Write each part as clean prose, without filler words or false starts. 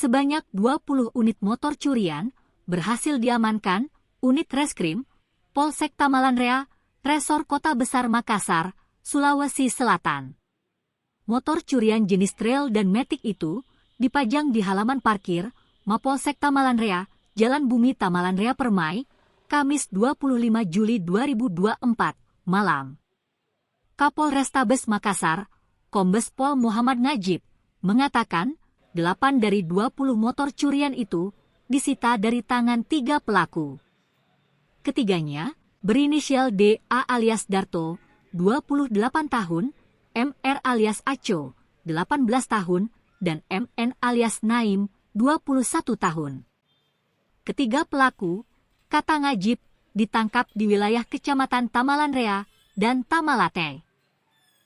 sebanyak 20 unit motor curian berhasil diamankan unit reskrim Polsek Tamalanrea, Resor Kota Besar Makassar, Sulawesi Selatan. Motor curian jenis trail dan matic itu dipajang di halaman parkir Mapolsek Tamalanrea, Jalan Bumi Tamalanrea Permai, Kamis 25 Juli 2024, malam. Kapolrestabes Makassar, Kombes Pol Muhammad Najib, mengatakan 8 dari 20 motor curian itu disita dari tangan 3 pelaku. Ketiganya berinisial DA alias Darto, 28 tahun, MR alias Aco, 18 tahun, dan MN alias Naim, 21 tahun. Ketiga pelaku, kata Najib, ditangkap di wilayah Kecamatan Tamalanrea dan Tamalate.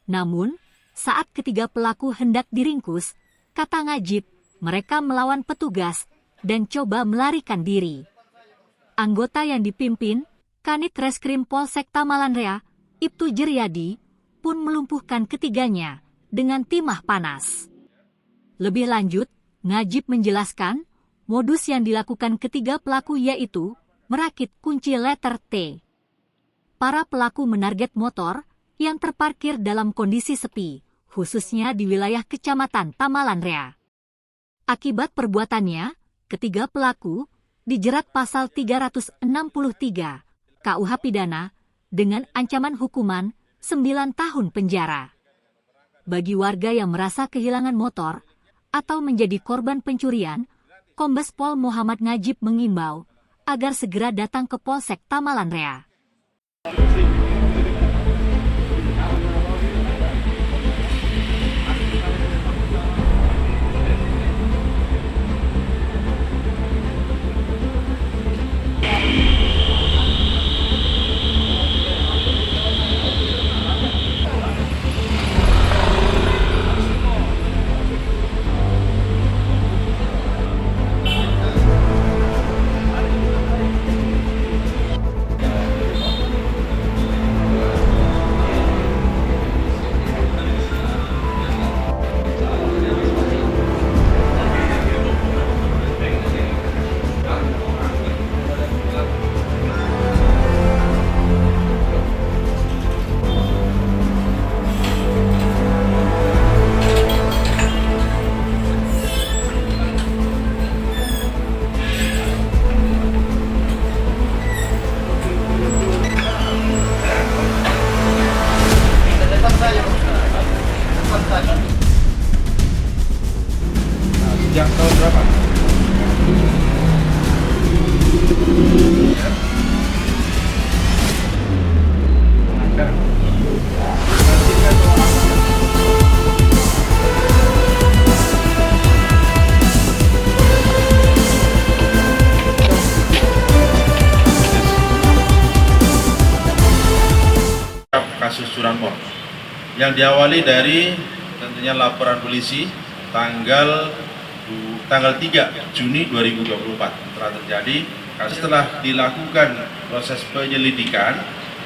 Namun, saat ketiga pelaku hendak diringkus, kata Najib, mereka melawan petugas dan coba melarikan diri. Anggota yang dipimpin Kanit Reskrim Polsek Tamalanrea, Ibtu Jiryadi, pun melumpuhkan ketiganya dengan timah panas. Lebih lanjut, Najib menjelaskan, modus yang dilakukan ketiga pelaku yaitu merakit kunci letter T. Para pelaku menarget motor yang terparkir dalam kondisi sepi, khususnya di wilayah Kecamatan Tamalanrea. Akibat perbuatannya, ketiga pelaku dijerat pasal 363 KUH Pidana dengan ancaman hukuman 9 tahun penjara. Bagi warga yang merasa kehilangan motor atau menjadi korban pencurian, Kombes Pol Muhammad Najib mengimbau agar segera datang ke Polsek Tamalanrea. Sejak tahun berapa? Kasus curanmor yang diawali dari tentunya laporan polisi tanggal 3 Juni 2024 telah terjadi. Setelah dilakukan proses penyelidikan,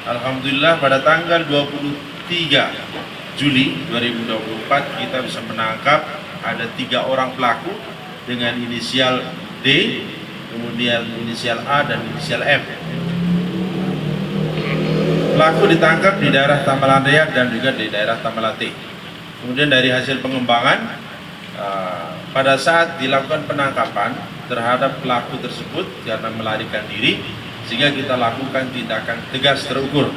alhamdulillah pada tanggal 23 Juli 2024 kita bisa menangkap ada 3 orang pelaku dengan inisial D, kemudian inisial A dan inisial M. Pelaku ditangkap di daerah Tamalanrea dan juga di daerah Tamalate. Kemudian dari hasil pengembangan, pada saat dilakukan penangkapan terhadap pelaku tersebut karena melarikan diri, sehingga kita lakukan tindakan tegas terukur.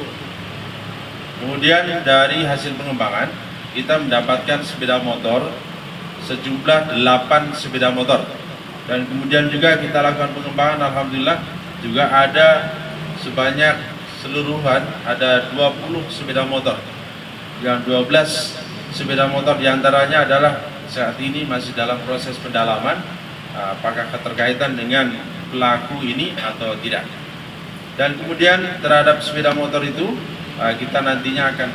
Kemudian dari hasil pengembangan, kita mendapatkan sepeda motor sejumlah 8 sepeda motor. Dan kemudian juga kita lakukan pengembangan, alhamdulillah juga ada sebanyak seluruhan ada 20 sepeda motor. Yang 12 sepeda motor diantaranya adalah saat ini masih dalam proses pendalaman apakah keterkaitan dengan pelaku ini atau tidak. Dan kemudian terhadap sepeda motor itu kita nantinya akan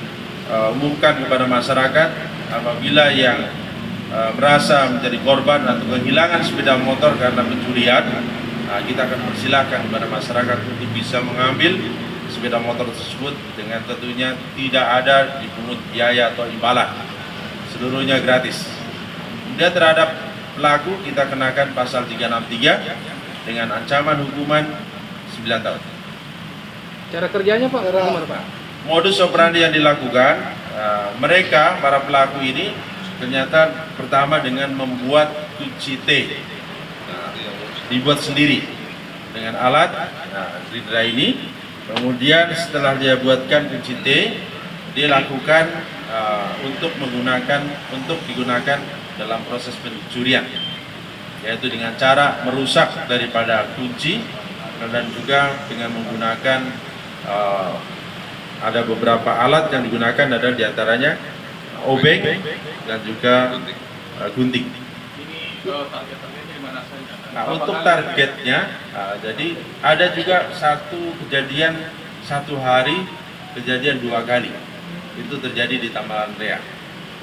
umumkan kepada masyarakat apabila yang merasa menjadi korban atau kehilangan sepeda motor karena pencurian, kita akan persilahkan kepada masyarakat untuk bisa mengambil sepeda motor tersebut dengan tentunya tidak ada dipungut biaya atau imbalan, seluruhnya gratis. Kemudian terhadap pelaku kita kenakan pasal 363 dengan ancaman hukuman 9 tahun. Cara kerjanya Pak, bagaimana Pak? Modus operandi yang dilakukan, mereka, para pelaku ini ternyata pertama dengan membuat kunci T, dibuat sendiri dengan alat Ridra ini. Kemudian setelah dia buatkan kunci T, dia lakukan untuk digunakan dalam proses pencurian, yaitu dengan cara merusak daripada kunci dan juga dengan menggunakan ada beberapa alat yang digunakan, ada diantaranya obeng dan juga gunting. Nah, untuk targetnya, jadi ada juga satu kejadian satu hari, kejadian 2 kali. Itu terjadi di Tamalan Rea.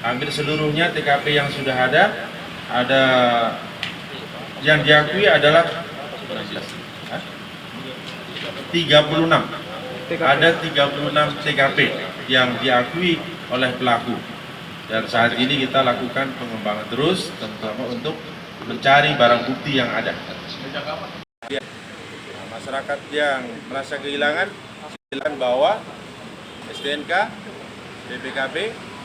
Hampir seluruhnya TKP yang sudah ada yang diakui adalah 36. Ada 36 TKP yang diakui oleh pelaku. Dan saat ini kita lakukan pengembangan terus, terutama untuk mencari barang bukti yang ada. Masyarakat yang merasa kehilangan, silakan bawa STNK, BPKB.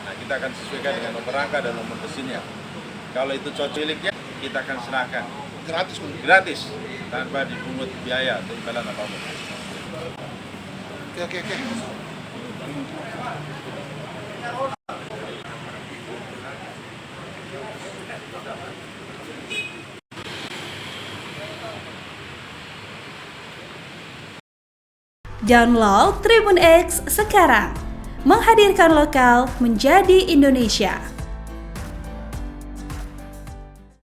Nah, kita akan sesuaikan dengan nomor rangka dan nomor mesinnya. Kalau itu cocok miliknya, kita akan serahkan. Gratis, tanpa dipungut biaya atau imbalan apapun. Oke. Download Tribun X sekarang, menghadirkan lokal menjadi Indonesia.